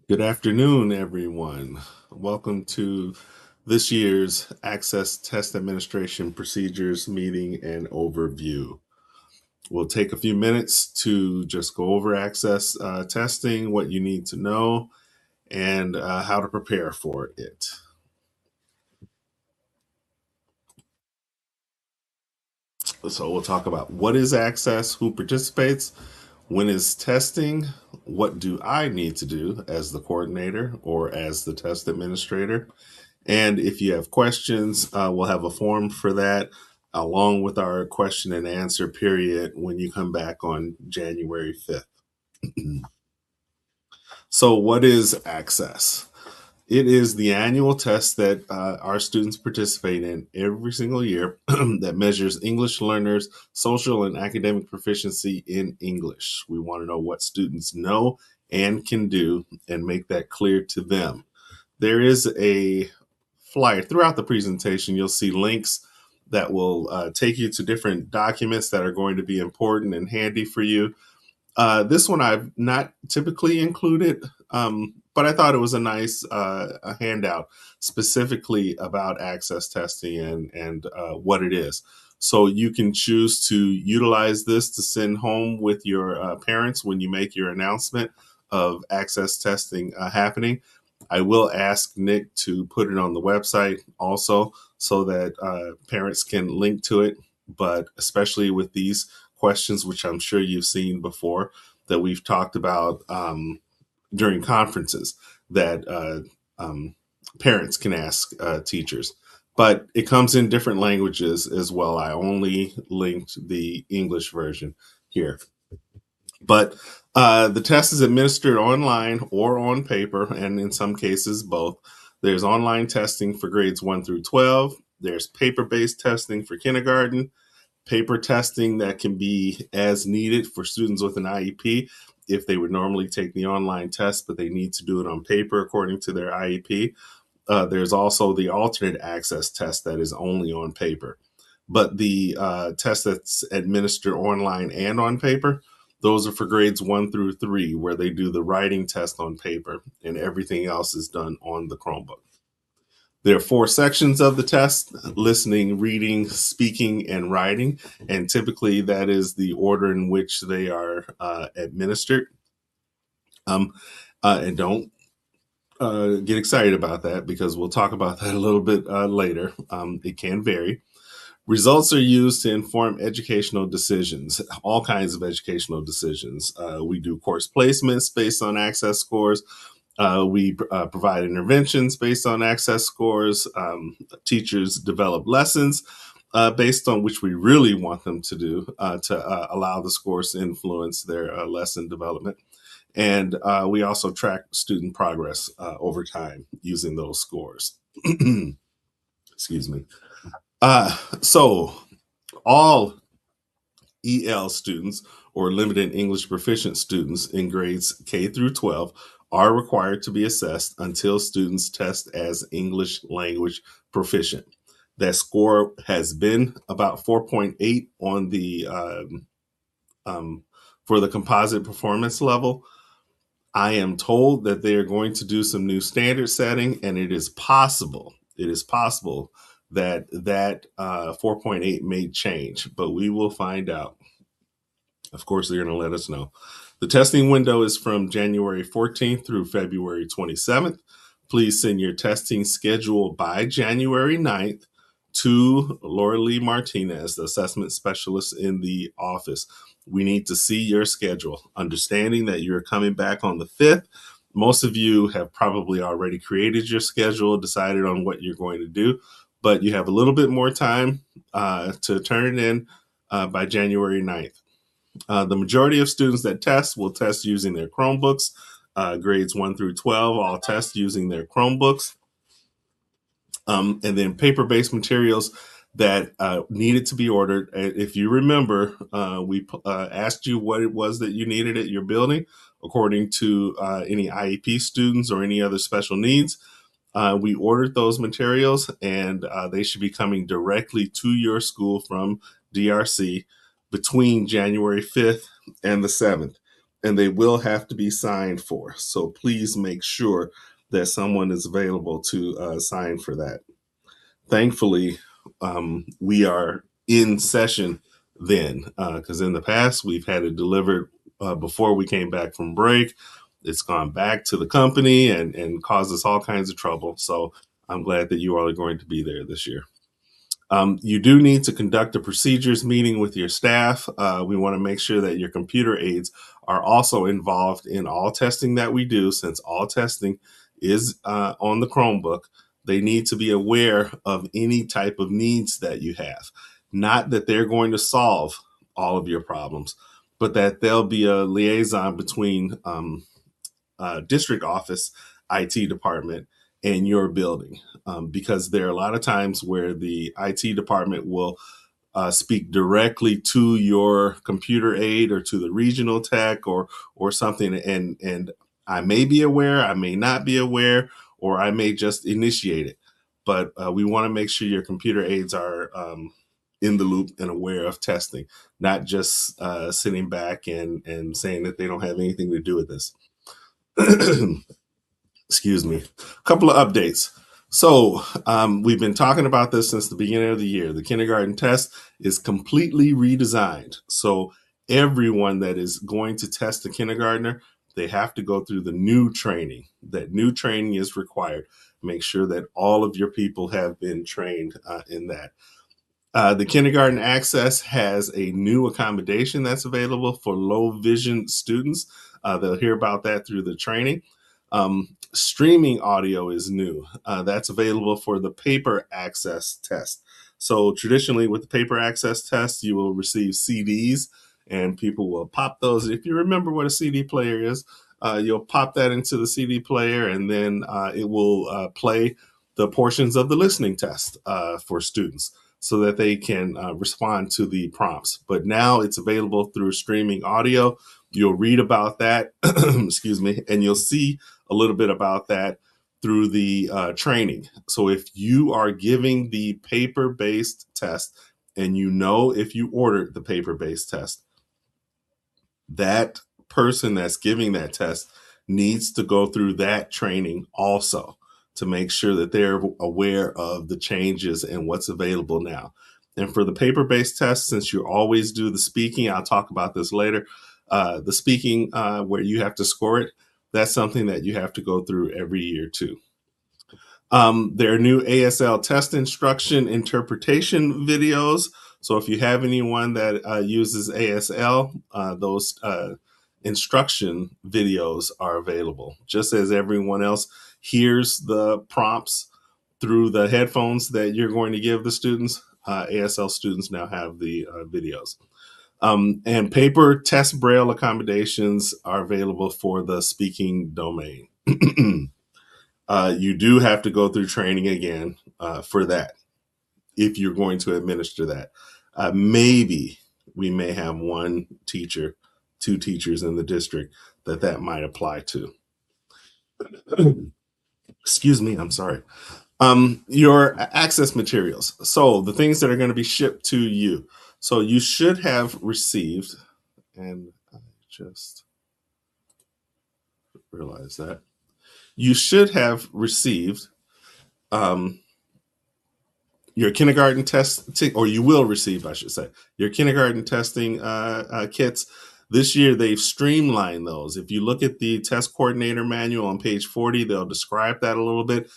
Good afternoon, everyone. Welcome to this year's Access Test Administration Procedures Meeting and Overview. We'll take a few minutes to just go over access testing, what you need to know, and how to prepare for it. So, we'll talk about what is access, who participates, when is testing, what do I need to do as the coordinator or as the test administrator. And if you have questions, we'll have a form for that along with our question and answer period when you come back on January 5th. So, what is Access? It is the annual test that our students participate in every single year that measures English learners' social and academic proficiency in English. We want to know what students know and can do and make that clear to them. There is a flyer throughout the presentation. You'll see links that will take you to different documents that are going to be important and handy for you. This one I've not typically included, but I thought it was a nice a handout specifically about access testing and what it is. So you can choose to utilize this to send home with your parents when you make your announcement of access testing happening. I will ask Nick to put it on the website also so that parents can link to it. But especially with these questions, which I'm sure you've seen before, that we've talked about during conferences that parents can ask teachers. But it comes in different languages as well. I only linked the English version here. But the test is administered online or on paper, and in some cases, both. There's online testing for grades 1 through 12. There's paper based testing for kindergarten, paper testing that can be as needed for students with an IEP if they would normally take the online test, but they need to do it on paper according to their IEP. There's also the alternate access test that is only on paper. But the test that's administered online and on paper, those are for grades 1 through 3, where they do the writing test on paper and everything else is done on the Chromebook. There are 4 sections of the test: listening, reading, speaking, and writing. And typically, that is the order in which they are administered. Um, and don't get excited about that because we'll talk about that a little bit later. It can vary. Results are used to inform educational decisions, all kinds of educational decisions. We do course placements based on access scores. We provide interventions based on access scores. Teachers develop lessons based on which we really want them to do to allow the scores to influence their lesson development. And we also track student progress over time using those scores. Excuse me. So, all EL students or limited English proficient students in grades K through 12 are required to be assessed until students test as English language proficient. That score has been about 4.8 on the for the composite performance level. I am told that they are going to do some new standard setting, and it is possible. It is possible that 4.8 may change, but we will find out. Of course, they're going to let us know. The testing window is from January 14th through February 27th. Please send your testing schedule by January 9th to Laura Lee Martinez, the assessment specialist in the office. We need to see your schedule, understanding that you're coming back on the 5th. Most of you have probably already created your schedule, decided on what you're going to do, but you have a little bit more time to turn it in by January 9th. The majority of students that test will test using their Chromebooks. Grades 1 through 12 all test using their Chromebooks. And then paper based materials that needed to be ordered. If you remember, we asked you what it was that you needed at your building according to any IEP students or any other special needs. We ordered those materials, and they should be coming directly to your school from DRC between January 5th and the 7th. and they will have to be signed for. So please make sure that someone is available to sign for that. Thankfully, we are in session then, because in the past we've had it delivered before we came back from break. It's gone back to the company and caused us all kinds of trouble. So I'm glad that you all are going to be there this year. You do need to conduct a procedures meeting with your staff. We want to make sure that your computer aides are also involved in all testing that we do, since all testing is on the Chromebook. They need to be aware of any type of needs that you have. Not that they're going to solve all of your problems, but that they'll be a liaison between district office IT department and your building, because there are a lot of times where the IT department will speak directly to your computer aide or to the regional tech or something, and I may be aware, I may not be aware, or I may just initiate it. But we want to make sure your computer aides are in the loop and aware of testing, not just sitting back and saying that they don't have anything to do with this. Excuse me. A couple of updates. So, we've been talking about this since the beginning of the year. The kindergarten test is completely redesigned. So, everyone that is going to test a kindergartner, they have to go through the new training. That new training is required. Make sure that all of your people have been trained in that. The Kindergarten Access has a new accommodation that's available for low vision students. They'll hear about that through the training. Streaming audio is new. That's available for the paper access test. So traditionally with the paper access test, you will receive CDs and people will pop those. If you remember what a CD player is, you'll pop that into the CD player and then it will play the portions of the listening test for students so that they can respond to the prompts. But now it's available through streaming audio. You'll read about that, excuse me, and you'll see a little bit about that through the training. So if you are giving the paper-based test and you know if you ordered the paper-based test, that person that's giving that test needs to go through that training also to make sure that they're aware of the changes and what's available now. And for the paper-based test, since you always do the speaking, I'll talk about this later, the speaking where you have to score it, that's something that you have to go through every year too. There are new ASL test instruction interpretation videos. So if you have anyone that uses ASL, those instruction videos are available. Just as everyone else hears the prompts through the headphones that you're going to give the students, ASL students now have the videos. And paper test braille accommodations are available for the speaking domain. You do have to go through training again for that if you're going to administer that. Maybe we may have one teacher, two teachers in the district that might apply to. Excuse me, I'm sorry. Your access materials. So the things that are going to be shipped to you. So you should have received, and I just realized that you should have received your kindergarten test, or you will receive, I should say, your kindergarten testing kits. This year, they've streamlined those. If you look at the test coordinator manual on page 40, they'll describe that a little bit.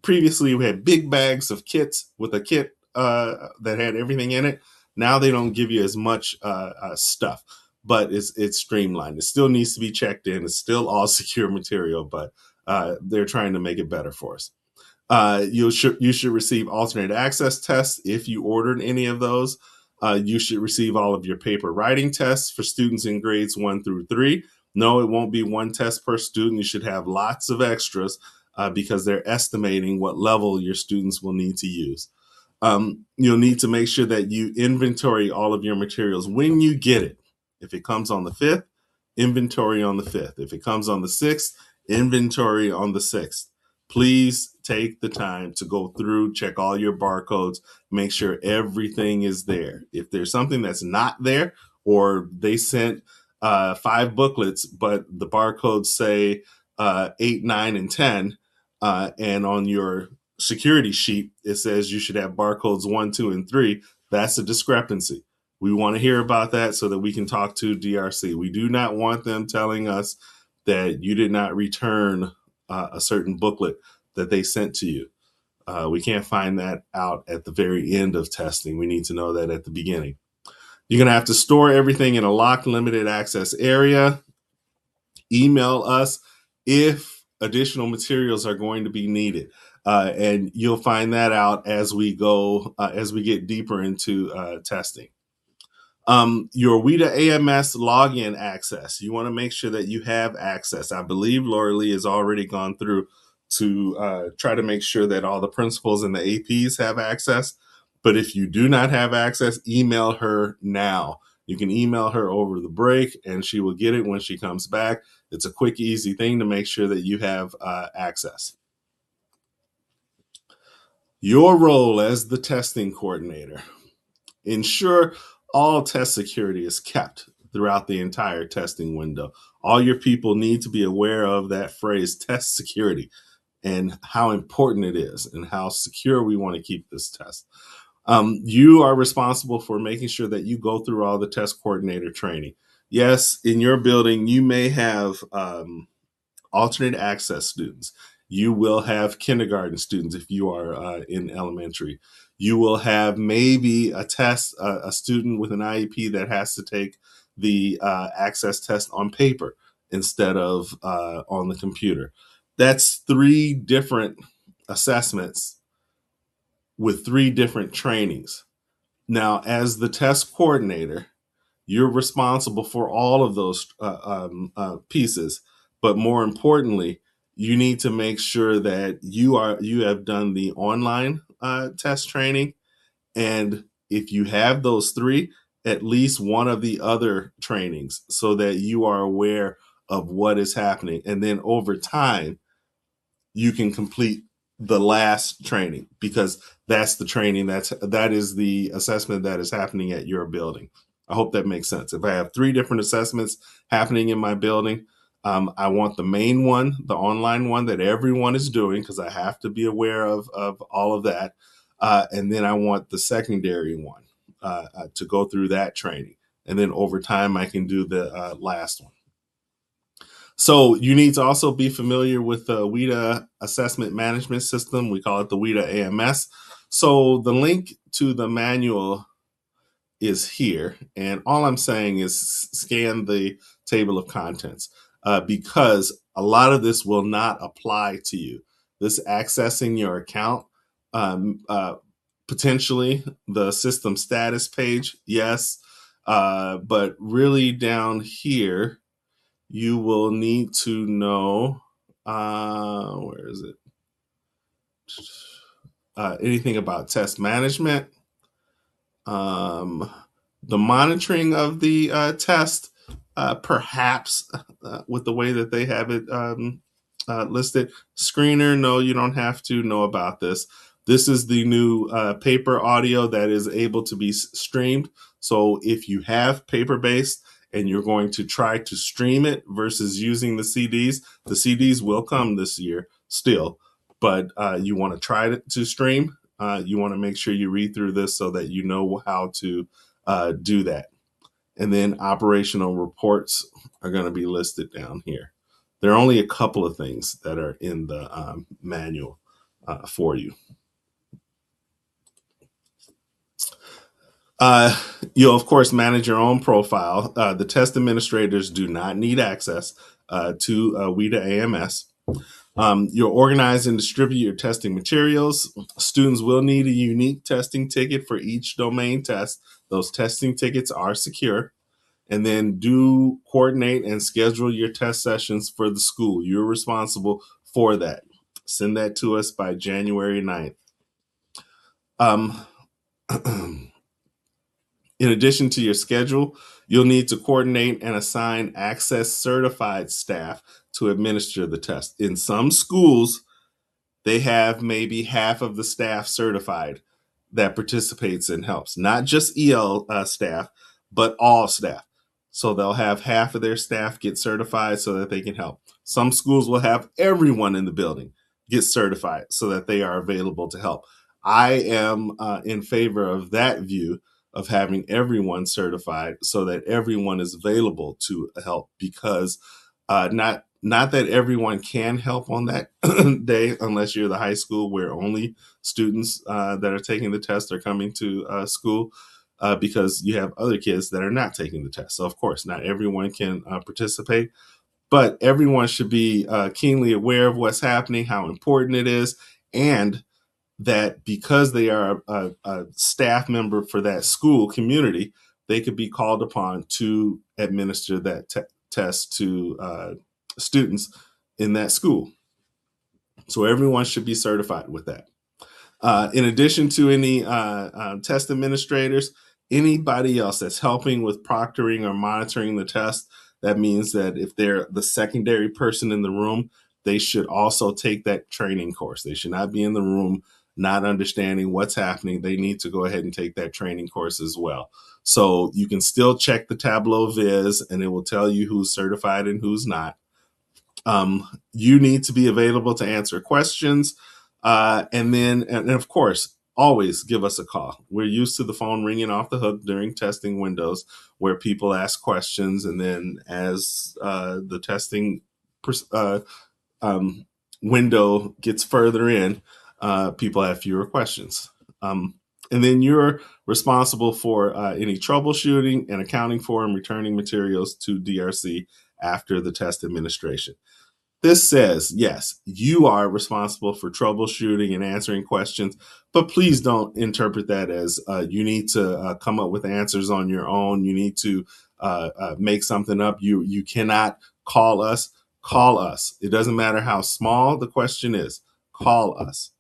Previously, we had big bags of kits with a kit that had everything in it. Now they don't give you as much stuff, but it's streamlined. It still needs to be checked in. It's still all secure material, but they're trying to make it better for us. You should receive alternate access tests if you ordered any of those. You should receive all of your paper writing tests for students in grades 1 through 3. No, it won't be one test per student. You should have lots of extras because they're estimating what level your students will need to use. You'll need to make sure that you inventory all of your materials when you get it. If it comes on the 5th, inventory on the 5th. If it comes on the 6th, inventory on the 6th. Please take the time to go through, check all your barcodes, make sure everything is there. If there's something that's not there, or they sent 5 booklets, but the barcodes say 8, 9, and 10. And on your security sheet, it says you should have barcodes 1, 2, and 3. That's a discrepancy. We want to hear about that so that we can talk to DRC. We do not want them telling us that you did not return a certain booklet that they sent to you. We can't find that out at the very end of testing. We need to know that at the beginning. You're going to have to store everything in a locked, limited access area. Email us if additional materials are going to be needed. And you'll find that out as we go, as we get deeper into testing. Your WIDA AMS login access. You want to make sure that you have access. I believe Laura Lee has already gone through to try to make sure that all the principals and the APs have access. But if you do not have access, email her now. You can email her over the break and she will get it when she comes back. It's a quick, easy thing to make sure that you have access. Your role as the testing coordinator. Ensure all test security is kept throughout the entire testing window. All your people need to be aware of that phrase, test security, and how important it is and how secure we want to keep this test. You are responsible for making sure that you go through all the test coordinator training. Yes, in your building, you may have alternate access students. You will have kindergarten students if you are in elementary. You will have maybe a test, a student with an IEP that has to take the access test on paper instead of on the computer. That's 3 different assessments with 3 different trainings. Now, as the test coordinator, you're responsible for all of those pieces, but more importantly, you need to make sure that you have done the online test training, and if you have those 3, at least one of the other trainings, so that you are aware of what is happening, and then over time you can complete the last training, because that's the training, that is the assessment that is happening at your building. I hope that makes sense. If I have 3 different assessments happening in my building, I want the main one, the online one that everyone is doing, because I have to be aware of all of that. And then I want the secondary one to go through that training. And then over time, I can do the last one. So you need to also be familiar with the WIDA assessment management system. We call it the WIDA AMS. So the link to the manual is here. And all I'm saying is scan the table of contents because a lot of this will not apply to you. This accessing your account, potentially the system status page, yes. But really down here, you will need to know, where is it? Anything about test management, the monitoring of the test, perhaps with the way that they have it listed. Screener, no, you don't have to know about this. This is the new paper audio that is able to be streamed. So if you have paper-based and you're going to try to stream it versus using the CDs will come this year still, but you want to try to stream, you want to make sure you read through this so that you know how to do that. And then operational reports are going to be listed down here. There are only a couple of things that are in the manual for you. You'll, of course, manage your own profile. The test administrators do not need access to WIDA AMS. You'll organize and distribute your testing materials. Students will need a unique testing ticket for each domain test. Those testing tickets are secure. And then do coordinate and schedule your test sessions for the school. You're responsible for that. Send that to us by January 9th. In addition to your schedule, you'll need to coordinate and assign Access certified staff to administer the test. In some schools, they have maybe half of the staff certified that participates and helps, not just EL staff, but all staff. So they'll have half of their staff get certified so that they can help. Some schools will have everyone in the building get certified so that they are available to help. I am in favor of that view of having everyone certified so that everyone is available to help, because not that everyone can help on that day, unless you're the high school where only students that are taking the test are coming to school, because you have other kids that are not taking the test. So of course, not everyone can participate, but everyone should be keenly aware of what's happening, how important it is, and that because they are a staff member for that school community, they could be called upon to administer that test to students in that school. So everyone should be certified with that. In addition to any test administrators, anybody else that's helping with proctoring or monitoring the test, that means that if they're the secondary person in the room, they should also take that training course. They should not be in the room not understanding what's happening. They need to go ahead and take that training course as well. So you can still check the Tableau Viz and it will tell you who's certified and who's not. You need to be available to answer questions. And of course, always give us a call. We're used to the phone ringing off the hook during testing windows where people ask questions. And then as the testing uh, um, window gets further in, people have fewer questions. And then you're responsible for any troubleshooting and accounting for and returning materials to DRC after the test administration. This says, yes, you are responsible for troubleshooting and answering questions, but please don't interpret that as you need to come up with answers on your own. You need to make something up. You cannot call us. Call us. It doesn't matter how small the question is. Call us.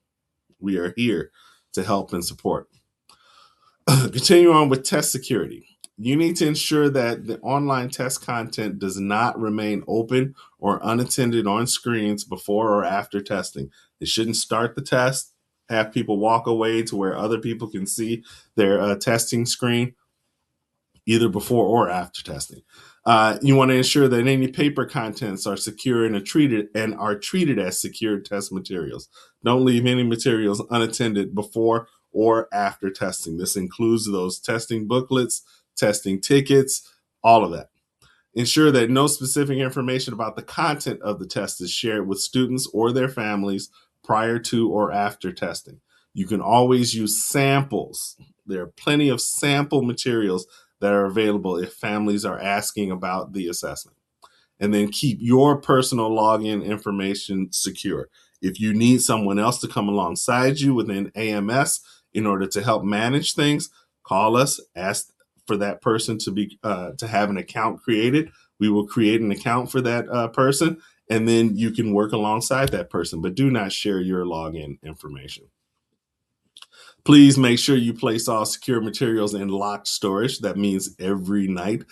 We are here to help and support. Continue on with test security. You need to ensure that the online test content does not remain open or unattended on screens before or after testing. It shouldn't start the test, have people walk away to where other people can see their testing screen, either before or after testing. You want to ensure that any paper contents are secure and are treated as secure test materials. Don't leave any materials unattended before or after testing. This includes those testing booklets, testing tickets, all of that. Ensure that no specific information about the content of the test is shared with students or their families prior to or after testing. You can always use samples. There are plenty of sample materials that are available if families are asking about the assessment. And then keep your personal login information secure. If you need someone else to come alongside you within AMS in order to help manage things, call us, ask for that person to have an account created. We will create an account for that person, and then you can work alongside that person, but do not share your login information. Please make sure you place all secure materials in locked storage. That means every night,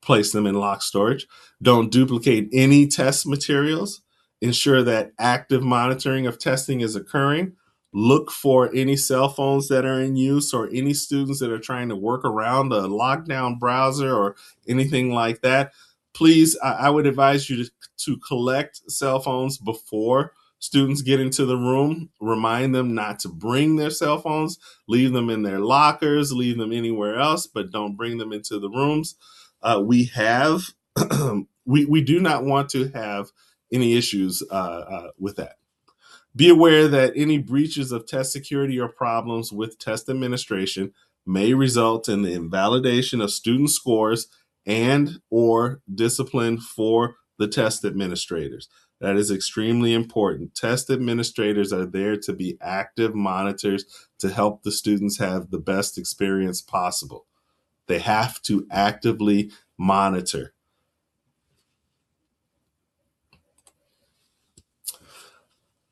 place them in locked storage. Don't duplicate any test materials. Ensure that active monitoring of testing is occurring. Look for any cell phones that are in use or any students that are trying to work around a lockdown browser or anything like that. Please, I would advise you to collect cell phones before students get into the room. Remind them not to bring their cell phones, leave them in their lockers, leave them anywhere else, but don't bring them into the rooms. We have, we do not want to have any issues with that. Be aware that any breaches of test security or problems with test administration may result in the invalidation of student scores and or discipline for the test administrators. That is extremely important. Test administrators are there to be active monitors to help the students have the best experience possible. They have to actively monitor.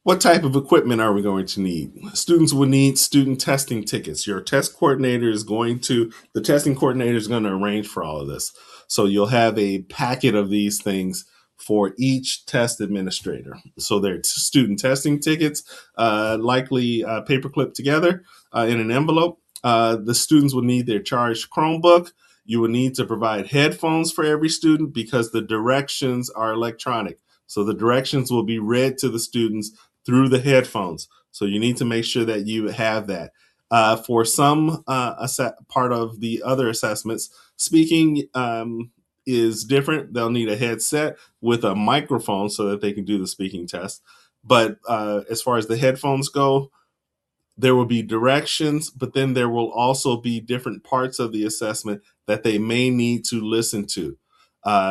What type of equipment are we going to need? Students will need student testing tickets. Your test coordinator is going to, the testing coordinator is going to arrange for all of this. So you'll have a packet of these things for each test administrator. So they're student testing tickets, likely paper clipped together in an envelope. The students will need their charged Chromebook. You will need to provide headphones for every student because the directions are electronic. So the directions will be read to the students through the headphones. So you need to make sure that you have that. For some part of the other assessments, speaking is different. They'll need a headset with a microphone so that they can do the speaking test. But as far as the headphones go, there will be directions, but then there will also be different parts of the assessment that they may need to listen to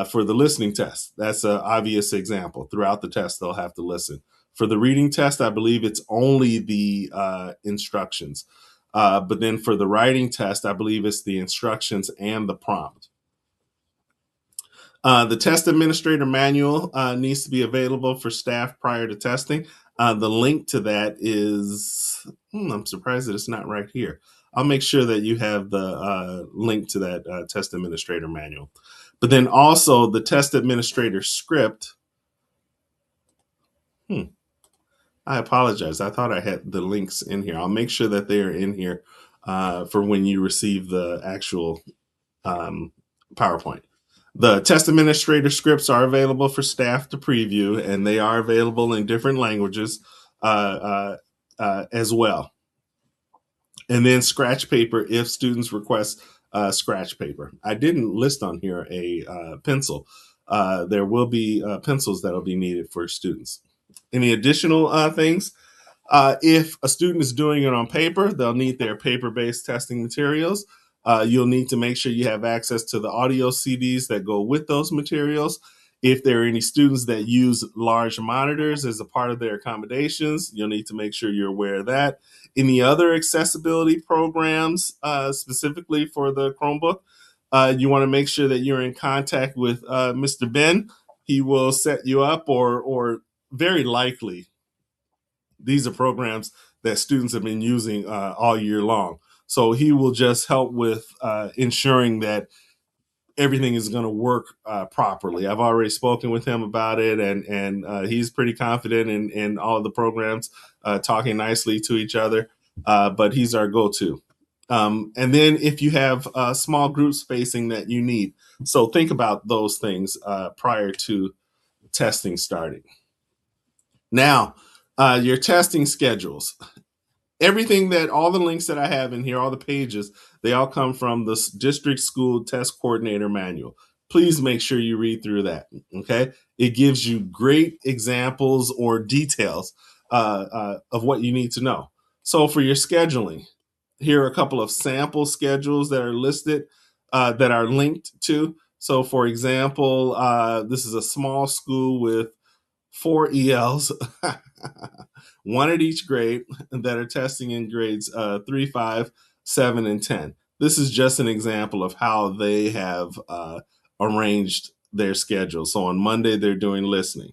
for the listening test. That's an obvious example. Throughout the test, they'll have to listen. For the reading test, I believe it's only the instructions. But then for the writing test, I believe it's the instructions and the prompt. The test administrator manual needs to be available for staff prior to testing. The link to that is, I'm surprised that it's not right here. I'll make sure that you have the link to that test administrator manual. But then also the test administrator script. I apologize. I thought I had the links in here. I'll make sure that they are in here for when you receive the actual PowerPoint. The test administrator scripts are available for staff to preview, and they are available in different languages as well. And then scratch paper if students request scratch paper. I didn't list on here a pencil. There will be pencils that will be needed for students. Any additional things? If a student is doing it on paper, they'll need their paper-based testing materials. You'll need to make sure you have access to the audio CDs that go with those materials. If there are any students that use large monitors as a part of their accommodations, you'll need to make sure you're aware of that. Any other accessibility programs, specifically for the Chromebook, you want to make sure that you're in contact with Mr. Ben. He will set you up, or very likely, these are programs that students have been using all year long. So he will just help with ensuring that everything is going to work properly. I've already spoken with him about it, and he's pretty confident in all of the programs talking nicely to each other. But he's our go-to. And then if you have small group spacing that you need, so think about those things prior to testing starting. Now, your testing schedules. Everything that all the links that I have in here, all the pages, they all come from the district school test coordinator manual. Please make sure you read through that. Okay, it gives you great examples or details of what you need to know. So for your scheduling, here are a couple of sample schedules that are listed that are linked to. So for example, this is a small school with 4 ELs, one at each grade, that are testing in grades 3, 5, 7, and 10. This is just an example of how they have arranged their schedule. So on Monday, they're doing listening,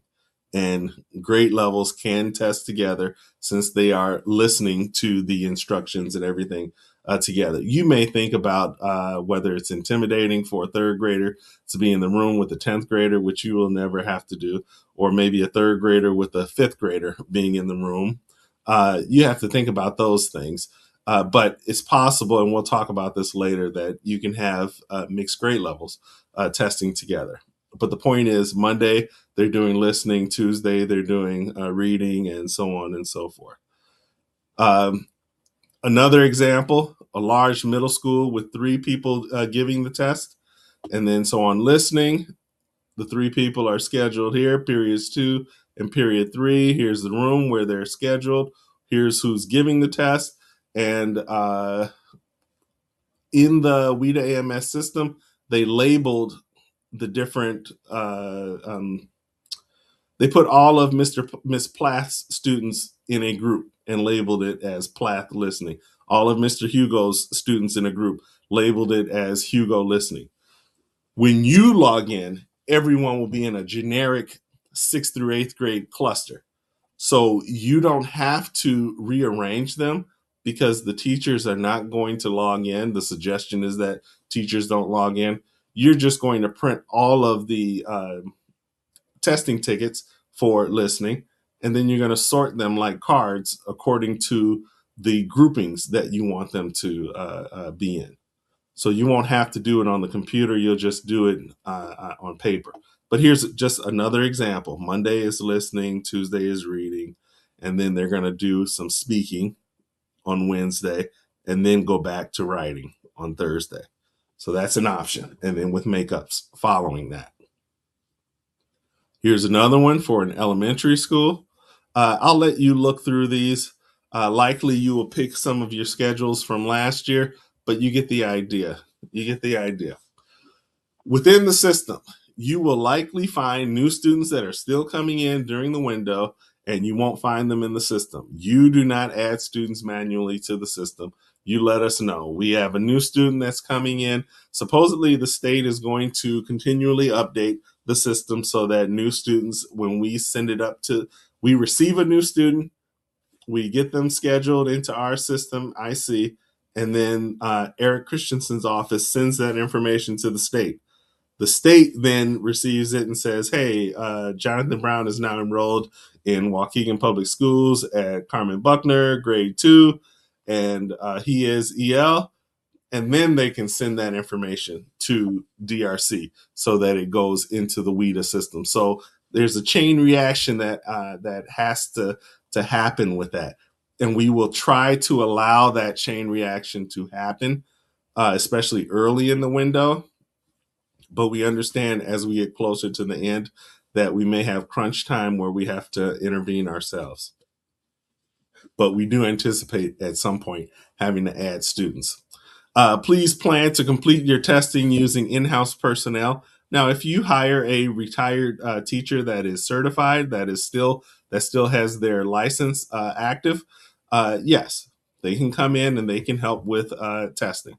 and grade levels can test together since they are listening to the instructions and everything together. You may think about whether it's intimidating for a third grader to be in the room with a 10th grader, which you will never have to do, or maybe a third grader with a fifth grader being in the room. You have to think about those things. But it's possible, and we'll talk about this later, that you can have mixed grade levels testing together. But the point is, Monday, they're doing listening. Tuesday, they're doing reading, and so on and so forth. Another example, a large middle school with 3 people giving the test. And then so on listening, the 3 people are scheduled here, periods 2 and period 3. Here's the room where they're scheduled. Here's who's giving the test. And in the WIDA AMS system, they labeled the different, they put all of Miss Plath's students in a group and labeled it as Plath listening. All of Mr. Hugo's students in a group labeled it as Hugo listening. When you log in, everyone will be in a generic 6th through 8th grade cluster. So you don't have to rearrange them because the teachers are not going to log in. The suggestion is that teachers don't log in. You're just going to print all of the testing tickets for listening, and then you're going to sort them like cards according to the groupings that you want them to be in. So you won't have to do it on the computer. You'll just do it on paper. But here's just another example. Monday is listening, Tuesday is reading, and then they're going to do some speaking on Wednesday and then go back to writing on Thursday. So that's an option. And then with makeups following that. Here's another one for an elementary school. I'll let you look through these. Likely you will pick some of your schedules from last year, but you get the idea. You get the idea. Within the system, you will likely find new students that are still coming in during the window, and you won't find them in the system. You do not add students manually to the system. You let us know. We have a new student that's coming in. Supposedly, the state is going to continually update the system so that new students, when we send it up to, we receive a new student, we get them scheduled into our system, IC, and then Eric Christensen's office sends that information to the state. The state then receives it and says, hey, Jonathan Brown is now enrolled in Waukegan Public Schools at Carmen Buckner, grade 2, and he is EL. And then they can send that information to DRC so that it goes into the WIDA system. So there's a chain reaction that has to happen with that. And we will try to allow that chain reaction to happen, especially early in the window. But we understand as we get closer to the end that we may have crunch time where we have to intervene ourselves. But we do anticipate at some point having to add students. Please plan to complete your testing using in-house personnel. Now, if you hire a retired teacher that is certified, that still has their license active, yes, they can come in and they can help with testing.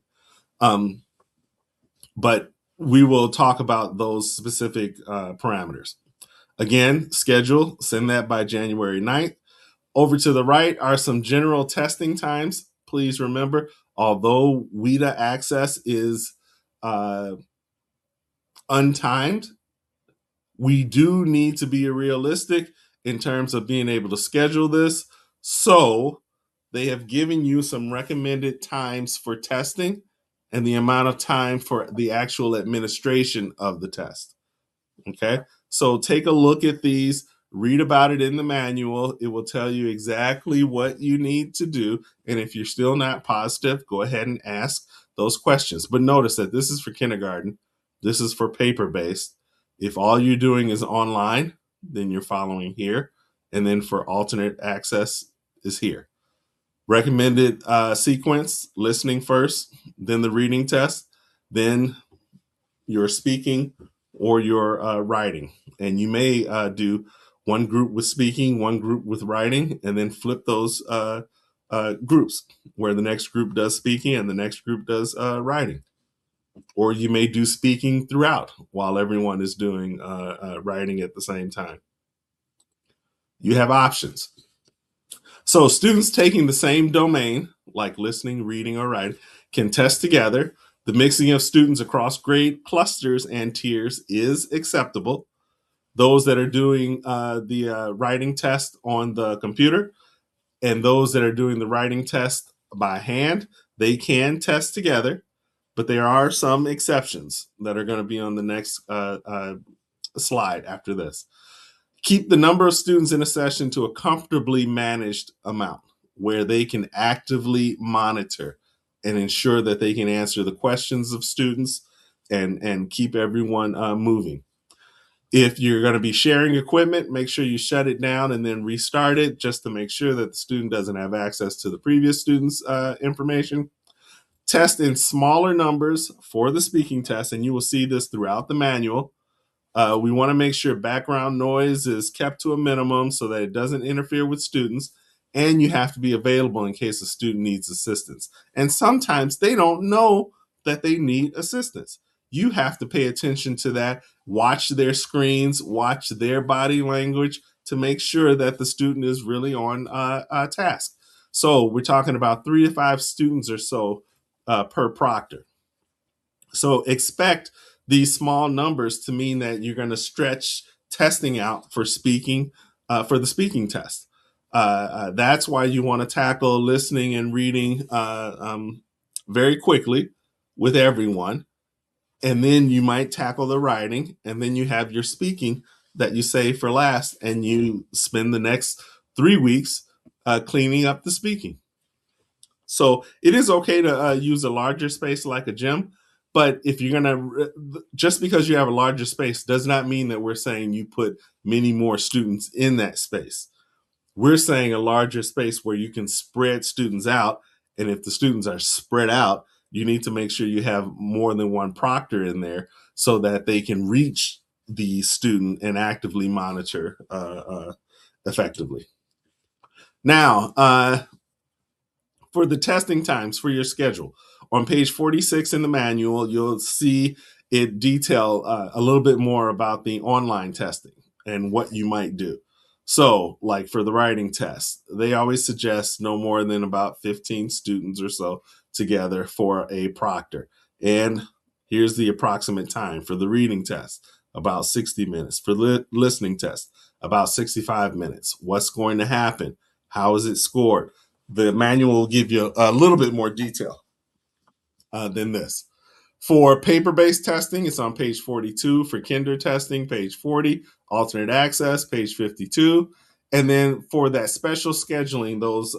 But we will talk about those specific parameters. Again, schedule, send that by January 9th. Over to the right are some general testing times. Please remember, although WIDA access is untimed, we do need to be realistic in terms of being able to schedule this. So they have given you some recommended times for testing and the amount of time for the actual administration of the test. Okay, so take a look at these, read about it in the manual. It will tell you exactly what you need to do. And if you're still not positive, go ahead and ask those questions. But notice that this is for kindergarten, this is for paper based. If all you're doing is online, then you're following here. And then for alternate access is here. Recommended sequence: listening first, then the reading test, then your speaking or your writing. And you may do one group with speaking, one group with writing, and then flip those groups where the next group does speaking and the next group does writing. Or you may do speaking throughout while everyone is doing writing at the same time. You have options. So students taking the same domain, like listening, reading, or writing, can test together. The mixing of students across grade clusters and tiers is acceptable. Those that are doing the writing test on the computer and those that are doing the writing test by hand, they can test together, but there are some exceptions that are going to be on the next slide after this. Keep the number of students in a session to a comfortably managed amount where they can actively monitor and ensure that they can answer the questions of students and keep everyone moving. If you're going to be sharing equipment, make sure you shut it down and then restart it just to make sure that the student doesn't have access to the previous student's information. Test in smaller numbers for the speaking test, and you will see this throughout the manual. We want to make sure background noise is kept to a minimum so that it doesn't interfere with students, and you have to be available in case a student needs assistance. And sometimes they don't know that they need assistance. You have to pay attention to that, watch their screens, watch their body language to make sure that the student is really on task. So we're talking about 3 to 5 students or so per proctor. So expect these small numbers to mean that you're going to stretch testing out for speaking, for the speaking test. That's why you want to tackle listening and reading very quickly. with everyone, and then you might tackle the writing, and then you have your speaking that you save for last, and you spend the next 3 weeks cleaning up the speaking. So it is okay to use a larger space like a gym, but if you're gonna, just because you have a larger space does not mean that we're saying you put many more students in that space. We're saying a larger space where you can spread students out. And if the students are spread out, you need to make sure you have more than one proctor in there so that they can reach the student and actively monitor effectively. Now, for the testing times for your schedule, on page 46 in the manual, you'll see it detail a little bit more about the online testing and what you might do. So, like for the writing test, they always suggest no more than about 15 students or so together for a proctor. And here's the approximate time for the reading test, about 60 minutes. For the listening test, about 65 minutes. What's going to happen? How is it scored? The manual will give you a little bit more detail than this. For paper-based testing, it's on page 42. For Kinder testing, page 40. Alternate access, page 52. And then for that special scheduling, those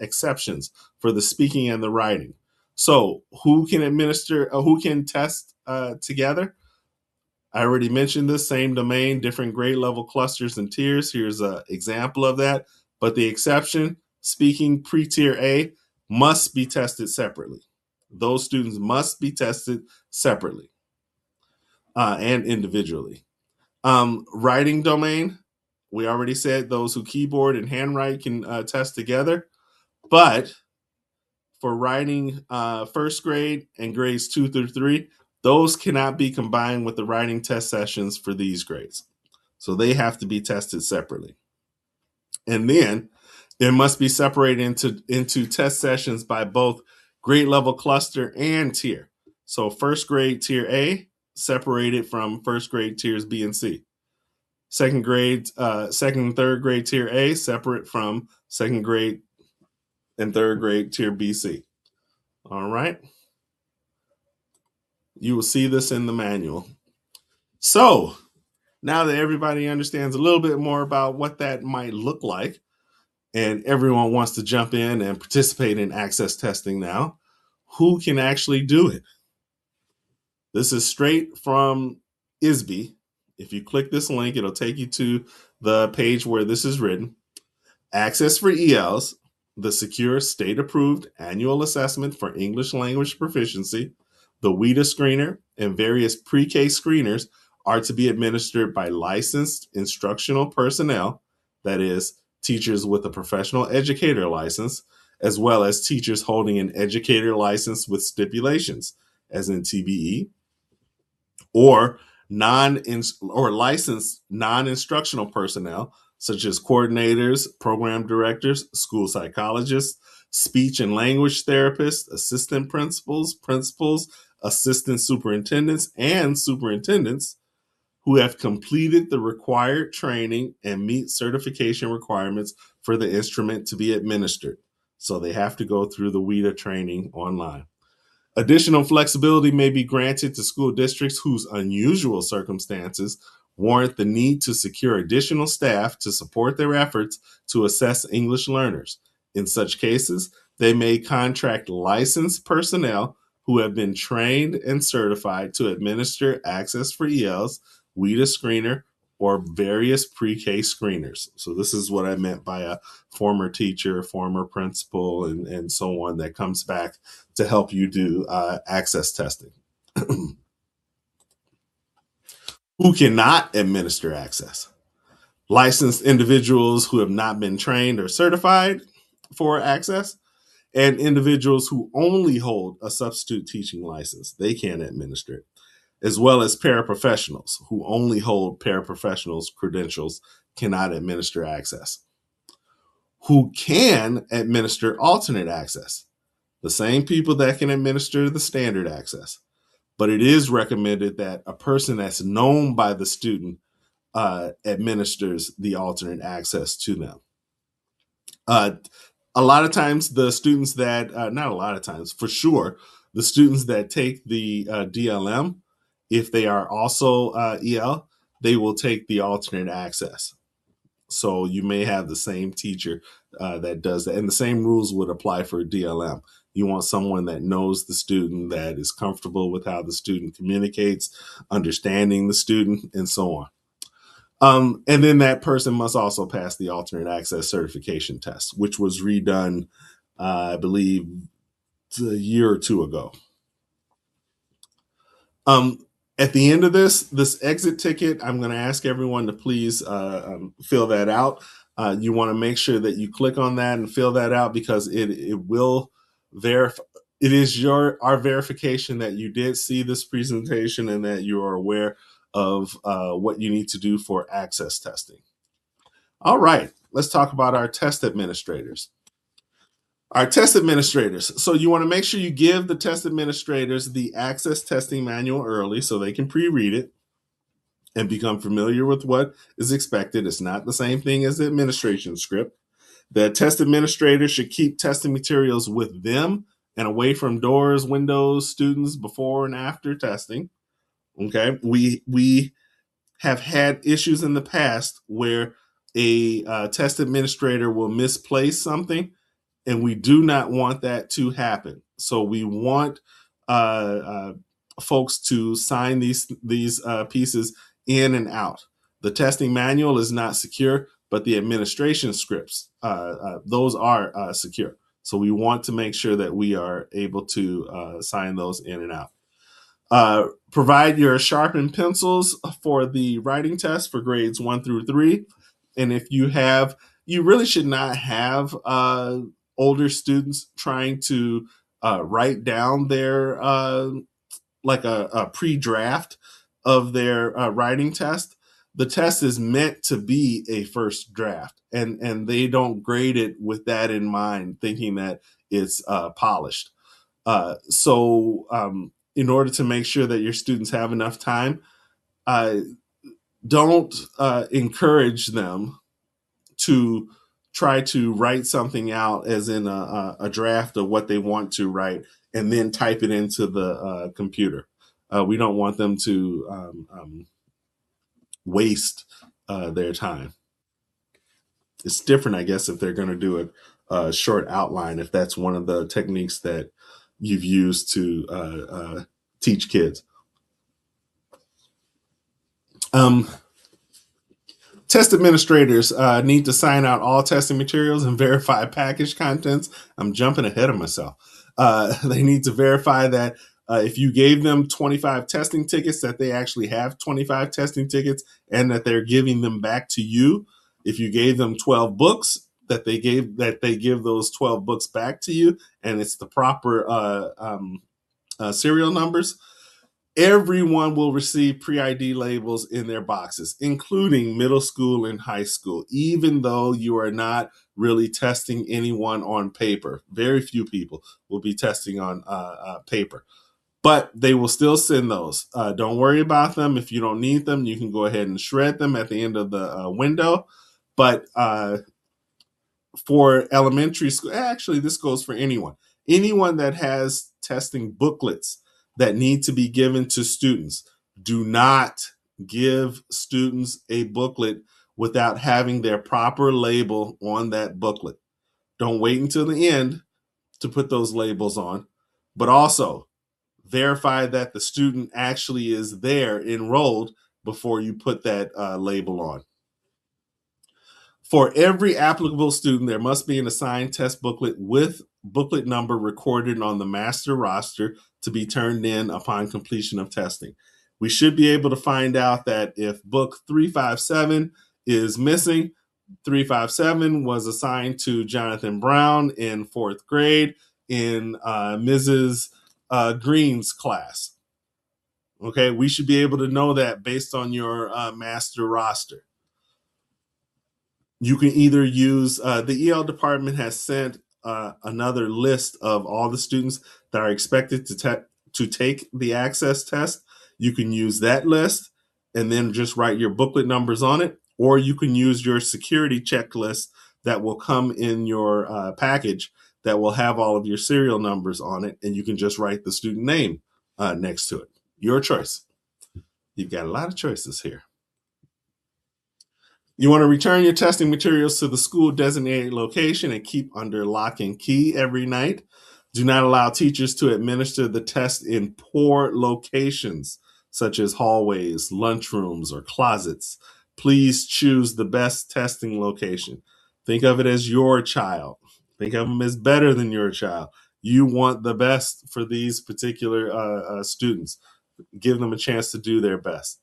exceptions for the speaking and the writing. So who can administer, who can test together? I already mentioned this, same domain, different grade level clusters and tiers. Here's an example of that. But the exception, speaking pre-tier A, must be tested separately. Those students must be tested separately and individually. Writing domain, we already said those who keyboard and handwrite can test together. But for writing first grade and grades 2 through 3, those cannot be combined with the writing test sessions for these grades. So they have to be tested separately. And then it must be separated into test sessions by both grade level cluster and tier. So first grade tier A separated from first grade tiers B and C. Second and third grade tier A separate from second grade and third grade tier BC. All right. You will see this in the manual. So now that everybody understands a little bit more about what that might look like, and everyone wants to jump in and participate in access testing now, who can actually do it? This is straight from ISBE. If you click this link, it'll take you to the page where this is written. Access for ELs, the secure state-approved annual assessment for English language proficiency, the WIDA screener, and various pre-K screeners are to be administered by licensed instructional personnel, that is, teachers with a professional educator license, as well as teachers holding an educator license with stipulations, as in TBE, or licensed non-instructional personnel such as coordinators, program directors, school psychologists, speech and language therapists, assistant principals, assistant superintendents, and superintendents who have completed the required training and meet certification requirements for the instrument to be administered. So they have to go through the WIDA training online. Additional flexibility may be granted to school districts whose unusual circumstances warrant the need to secure additional staff to support their efforts to assess English learners. In such cases, they may contract licensed personnel who have been trained and certified to administer Access for ELs, WIDA screener, or various pre-K screeners. So this is what I meant by a former teacher, former principal, and so on that comes back to help you do access testing. Who cannot administer access? Licensed individuals who have not been trained or certified for access, and individuals who only hold a substitute teaching license. They can't administer it, as well as paraprofessionals who only hold paraprofessionals credentials cannot administer access. Who can administer alternate access? The same people that can administer the standard access. But it is recommended that a person that's known by the student administers the alternate access to them. A lot of times the students that, not a lot of times, for sure, The students that take the DLM, if they are also EL, they will take the alternate access. So you may have the same teacher that does that, and the same rules would apply for DLM. You want someone that knows the student, that is comfortable with how the student communicates, understanding the student, and so on. And then that person must also pass the alternate access certification test, which was redone, I believe, a year or two ago. Um, at the end of this exit ticket, I'm going to ask everyone to please fill that out. You want to make sure that you click on that and fill that out, because it will verify. It is our verification that you did see this presentation and that you are aware of what you need to do for access testing. All right, let's talk about our test administrators. Our test administrators. So you want to make sure you give the test administrators the access testing manual early so they can pre-read it and become familiar with what is expected. It's not the same thing as the administration script. The test administrator should keep testing materials with them and away from doors, windows, students before and after testing. Okay. We have had issues in the past where a test administrator will misplace something, and we do not want that to happen. So we want uh, uh, folks to sign these pieces in and out. The testing manual is not secure, but the administration scripts, those are secure. So we want to make sure that we are able to sign those in and out. Provide your sharpened pencils for the writing test for grades 1 through 3. And if you really should not have older students trying to write down their like a pre-draft of their writing test. The test is meant to be a first draft, and they don't grade it with that in mind, thinking that it's polished. So in order to make sure that your students have enough time, uh, don't encourage them to try to write something out as in a draft of what they want to write and then type it into the computer. We don't want them to waste their time. It's different, I guess, if they're going to do a short outline, if that's one of the techniques that you've used to teach kids. Test administrators need to sign out all testing materials and verify package contents. I'm jumping ahead of myself. They need to verify that if you gave them 25 testing tickets, that they actually have 25 testing tickets and that they're giving them back to you. If you gave them 12 books, that they give those 12 books back to you, and it's the proper serial numbers. Everyone will receive pre-ID labels in their boxes, including middle school and high school, even though you are not really testing anyone on paper. Very few people will be testing on paper, but they will still send those. Don't worry about them. If you don't need them, you can go ahead and shred them at the end of the window. But for elementary school, actually, this goes for anyone that has testing booklets that need to be given to students. Do not give students a booklet without having their proper label on that booklet. Don't wait until the end to put those labels on, but also verify that the student actually is there enrolled before you put that label on. For every applicable student, there must be an assigned test booklet with booklet number recorded on the master roster to be turned in upon completion of testing. We should be able to find out that if book 357 is missing, 357 was assigned to Jonathan Brown in 4th grade in Mrs. Green's class. Okay, we should be able to know that based on your master roster. You can either use the EL department has sent another list of all the students that are expected to take the access test. You can use that list and then just write your booklet numbers on it, or you can use your security checklist that will come in your package that will have all of your serial numbers on it, and you can just write the student name next to it. Your choice. You've got a lot of choices here. You want to return your testing materials to the school designated location and keep under lock and key every night. Do not allow teachers to administer the test in poor locations, such as hallways, lunchrooms, or closets. Please choose the best testing location. Think of it as your child. Think of them as better than your child. You want the best for these particular students. Give them a chance to do their best.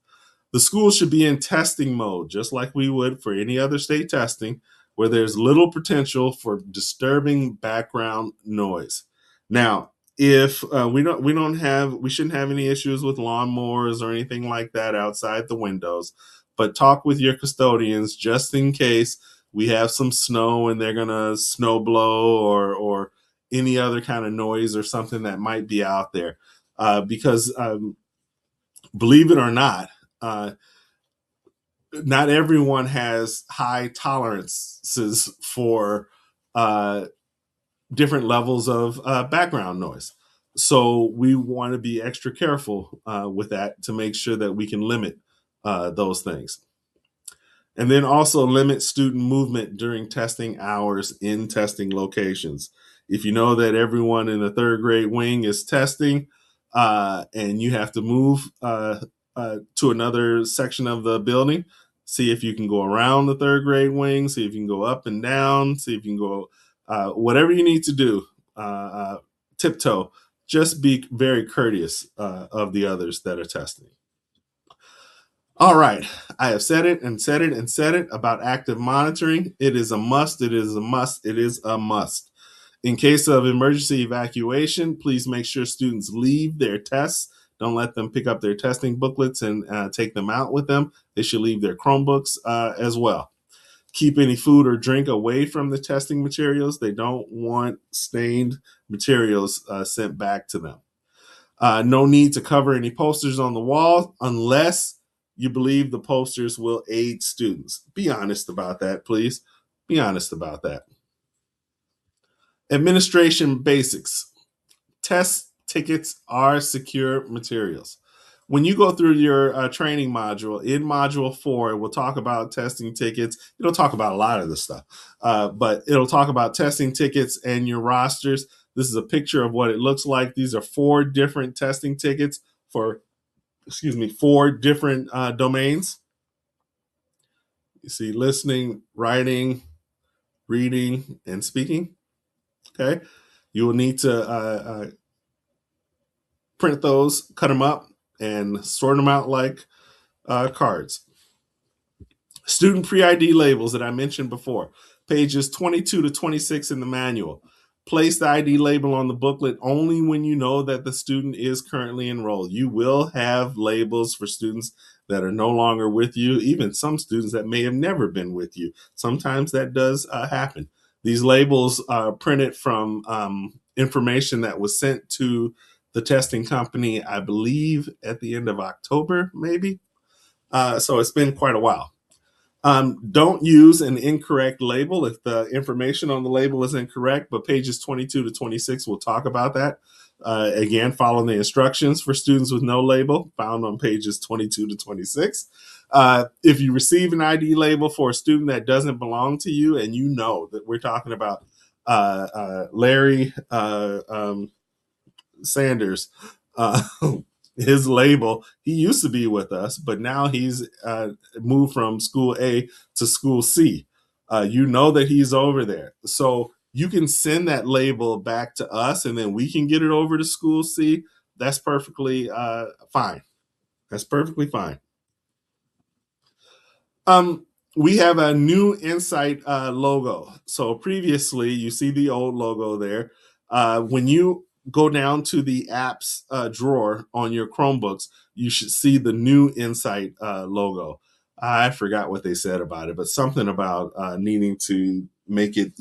The school should be in testing mode, just like we would for any other state testing, where there's little potential for disturbing background noise. Now, if we shouldn't have any issues with lawnmowers or anything like that outside the windows, but talk with your custodians just in case we have some snow and they're gonna snow blow or any other kind of noise or something that might be out there, because believe it or not, uh, not everyone has high tolerances for uh, different levels of background noise. So we want to be extra careful with that to make sure that we can limit those things. And then also limit student movement during testing hours in testing locations. If you know that everyone in the third grade wing is testing and you have to move to another section of the building, see if you can go around the third grade wing, see if you can go up and down, see if you can go whatever you need to do, tiptoe. Just be very courteous of the others that are testing. All right. I have said it and said it and said it about active monitoring. It is a must. It is a must. It is a must. In case of emergency evacuation, please make sure students leave their tests. Don't let them pick up their testing booklets and take them out with them. They should leave their Chromebooks as well. Keep any food or drink away from the testing materials. They don't want stained materials sent back to them. No need to cover any posters on the wall unless you believe the posters will aid students. Be honest about that, please. Be honest about that. Administration basics. Test tickets are secure materials. When you go through your training module, in module 4, it will talk about testing tickets. It'll talk about a lot of this stuff, but it'll talk about testing tickets and your rosters. This is a picture of what it looks like. These are 4 different testing tickets for, 4 different domains. You see listening, writing, reading, and speaking. Okay. You will need to print those, cut them up, and sort them out like cards. Student pre-ID labels that I mentioned before, pages 22 to 26 in the manual. Place the ID label on the booklet only when you know that the student is currently enrolled. You will have labels for students that are no longer with you, even some students that may have never been with you. Sometimes that does happen. These labels are printed from information that was sent to the testing company, I believe, at the end of October, maybe. So it's been quite a while. Don't use an incorrect label if the information on the label is incorrect, but pages 22 to 26 will talk about that. Again, follow the instructions for students with no label found on pages 22 to 26. If you receive an ID label for a student that doesn't belong to you, and you know that we're talking about Larry Sanders, his label, he used to be with us, but now he's moved from school A to school C. You know that he's over there. So you can send that label back to us and then we can get it over to school C. That's perfectly fine. That's perfectly fine. We have a new Insight logo. So previously, you see the old logo there. When you go down to the apps drawer on your Chromebooks, you should see the new Insight logo. I forgot what they said about it, but something about needing to make it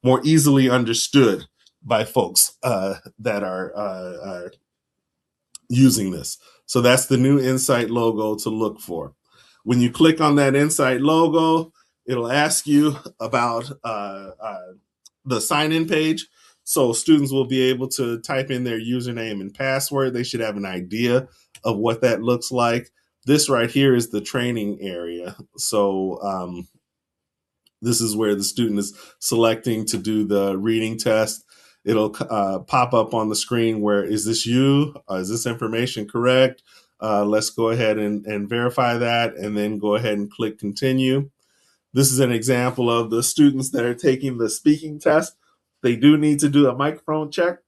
more easily understood by folks that are using this. So that's the new Insight logo to look for. When you click on that Insight logo, it'll ask you about the sign-in page. So students will be able to type in their username and password. They should have an idea of what that looks like. This right here is the training area. So this is where the student is selecting to do the reading test. It'll pop up on the screen where, is this you? Is this information correct? Let's go ahead and verify that, and then go ahead and click continue. This is an example of the students that are taking the speaking test. They do need to do a microphone check.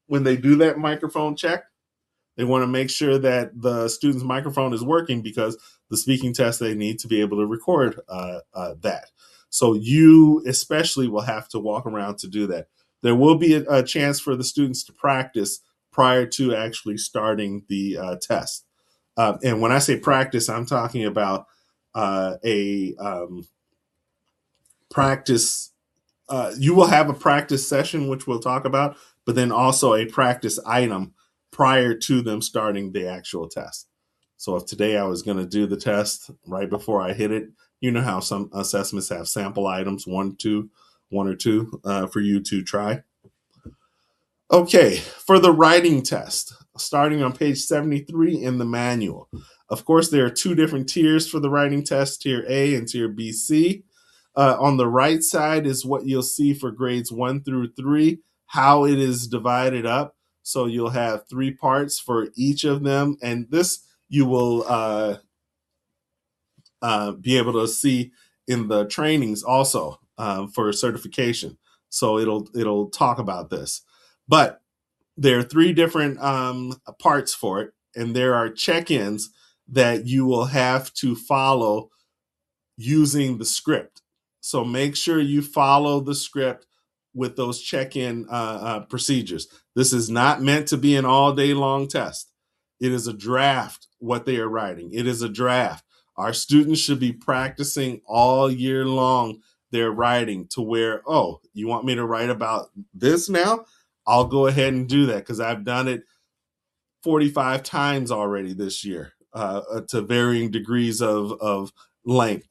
When they do that microphone check, they want to make sure that the student's microphone is working, because the speaking test, they need to be able to record that. So you especially will have to walk around to do that. There will be a chance for the students to practice prior to actually starting the test. And when I say practice, I'm talking about a practice. You will have a practice session, which we'll talk about, but then also a practice item prior to them starting the actual test. So if today I was going to do the test right before I hit it, you know how some assessments have sample items, one or two for you to try. Okay, for the writing test, starting on page 73 in the manual. Of course, there are two different tiers for the writing test, tier A and tier BC. On the right side is what you'll see for grades 1 through 3, how it is divided up. So you'll have 3 parts for each of them, and this you will be able to see in the trainings also for certification. So it'll talk about this, but there are 3 different parts for it, and there are check-ins that you will have to follow using the script. So make sure you follow the script with those check-in procedures. This is not meant to be an all-day long test. It is a draft, what they are writing. It is a draft. Our students should be practicing all year long their writing, to where, oh, you want me to write about this now? I'll go ahead and do that, because I've done it 45 times already this year, to varying degrees of length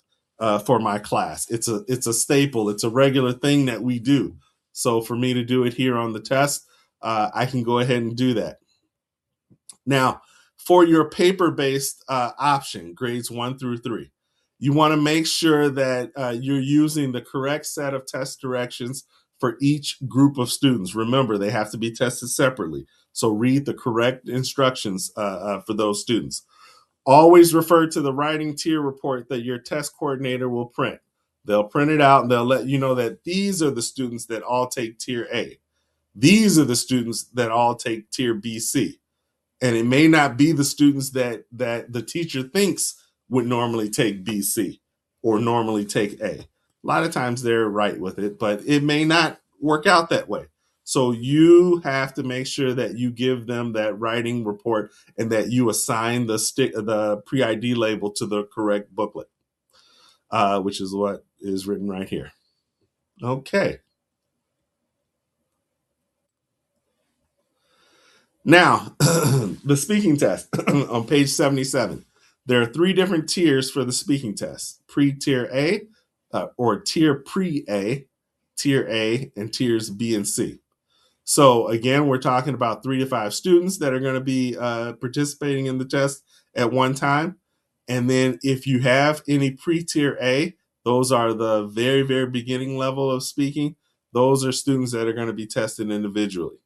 for my class. It's a staple. It's a regular thing that we do. So for me to do it here on the test, I can go ahead and do that. Now, for your paper-based option, grades 1 through 3, you want to make sure that you're using the correct set of test directions for each group of students. Remember, they have to be tested separately. So read the correct instructions for those students. Always refer to the writing tier report that your test coordinator will print. They'll print it out and they'll let you know that these are the students that all take tier A. These are the students that all take tier BC. And it may not be the students that the teacher thinks would normally take BC or normally take A. A lot of times they're right with it, but it may not work out that way. So you have to make sure that you give them that writing report, and that you assign the pre-ID label to the correct booklet, which is what is written right here. Okay. Now, the speaking test on page 77. There are 3 different tiers for the speaking test: pre-tier A, or tier pre-A, tier A, and tiers B and C. So again, we're talking about 3 to 5 students that are going to be participating in the test at one time. And then if you have any pre-tier A, those are the very, very beginning level of speaking. Those are students that are going to be tested individually.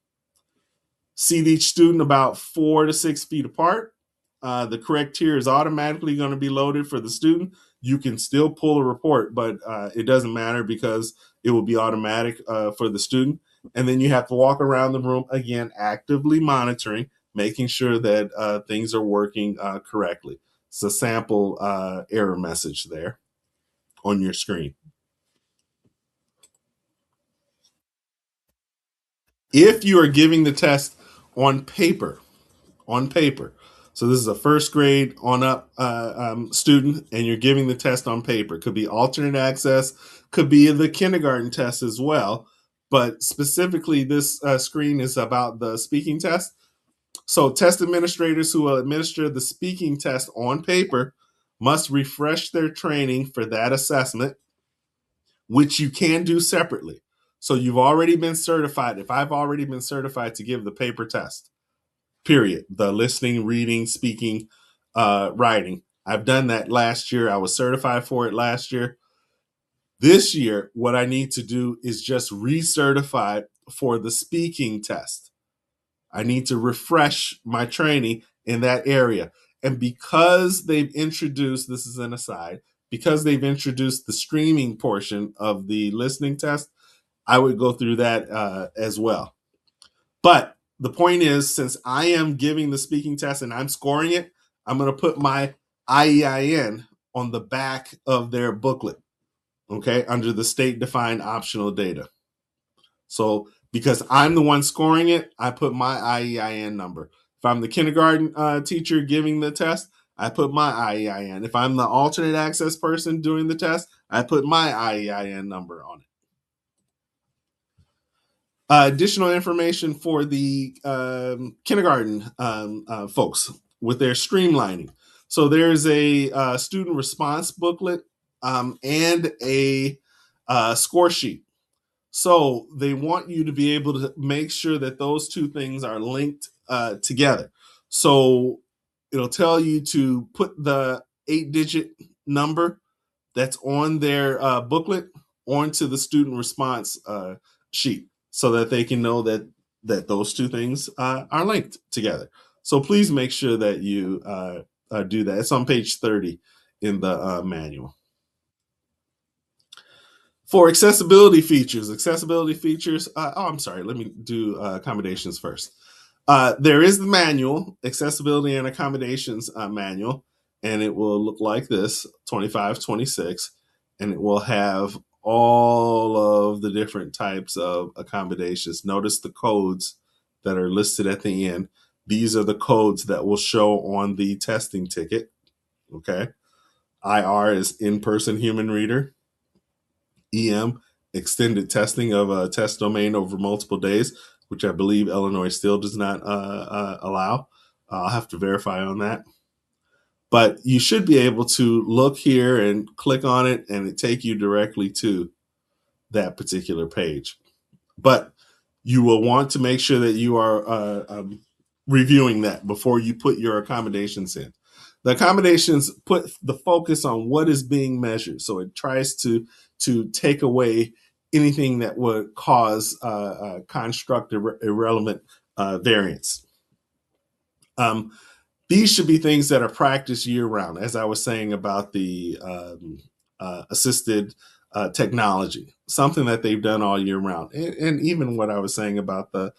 Seat each student about 4 to 6 feet apart. The correct tier is automatically going to be loaded for the student. You can still pull a report, but it doesn't matter, because it will be automatic for the student. And then you have to walk around the room again, actively monitoring, making sure that things are working correctly. It's a sample error message there on your screen. If you are giving the test on paper, so this is a first grade on up student, and you're giving the test on paper. Could be alternate access, could be the kindergarten test as well. But specifically, this screen is about the speaking test. So test administrators who will administer the speaking test on paper must refresh their training for that assessment, which you can do separately. So you've already been certified. If I've already been certified to give the paper test, period, the listening, reading, speaking, writing, I've done that last year. I was certified for it last year. This year, what I need to do is just recertify for the speaking test. I need to refresh my training in that area. And because they've introduced, this is an aside, because they've introduced the streaming portion of the listening test, I would go through that as well. But the point is, since I am giving the speaking test and I'm scoring it, I'm going to put my IEIN on the back of their booklet, okay, under the state defined optional data. So because I'm the one scoring it, I put my IEIN number. If I'm the kindergarten teacher giving the test, I put my IEIN. If I'm the alternate access person doing the test, I put my IEIN number on it. Additional information for the kindergarten folks with their streamlining. So there's a student response booklet and a score sheet. So they want you to be able to make sure that those two things are linked together. So it'll tell you to put the 8-digit number that's on their booklet onto the student response sheet so that they can know that those two things are linked together. So please make sure that you do that. It's on page 30 in the manual. For accessibility features. I'm sorry. Let me do accommodations first. There is the manual, accessibility and accommodations manual, and it will look like this, 2526, and it will have all of the different types of accommodations. Notice the codes that are listed at the end. These are the codes that will show on the testing ticket. Okay. IR is in-person human reader. EM, extended testing of a test domain over multiple days, which I believe Illinois still does not allow. I'll have to verify on that. But you should be able to look here and click on it, and it take you directly to that particular page. But you will want to make sure that you are reviewing that before you put your accommodations in. The accommodations put the focus on what is being measured, so it tries to take away anything that would cause construct irrelevant variance. These should be things that are practiced year round, as I was saying about the assisted technology, something that they've done all year round. And even what I was saying about the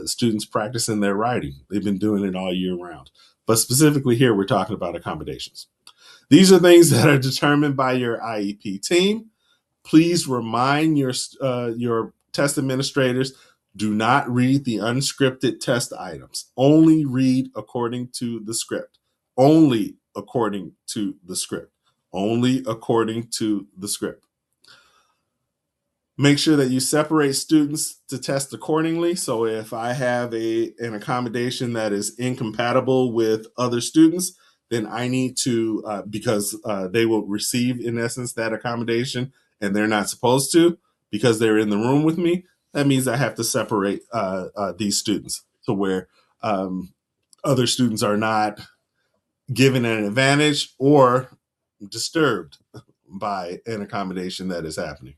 students practicing their writing, they've been doing it all year round. But specifically here, we're talking about accommodations. These are things that are determined by your IEP team. Please remind your test administrators, do not read the unscripted test items. Only read according to the script. Only according to the script. Only according to the script. Make sure that you separate students to test accordingly. So if I have an accommodation that is incompatible with other students, then I need to, because they will receive, in essence, that accommodation and they're not supposed to because they're in the room with me, that means I have to separate these students to where other students are not given an advantage or disturbed by an accommodation that is happening.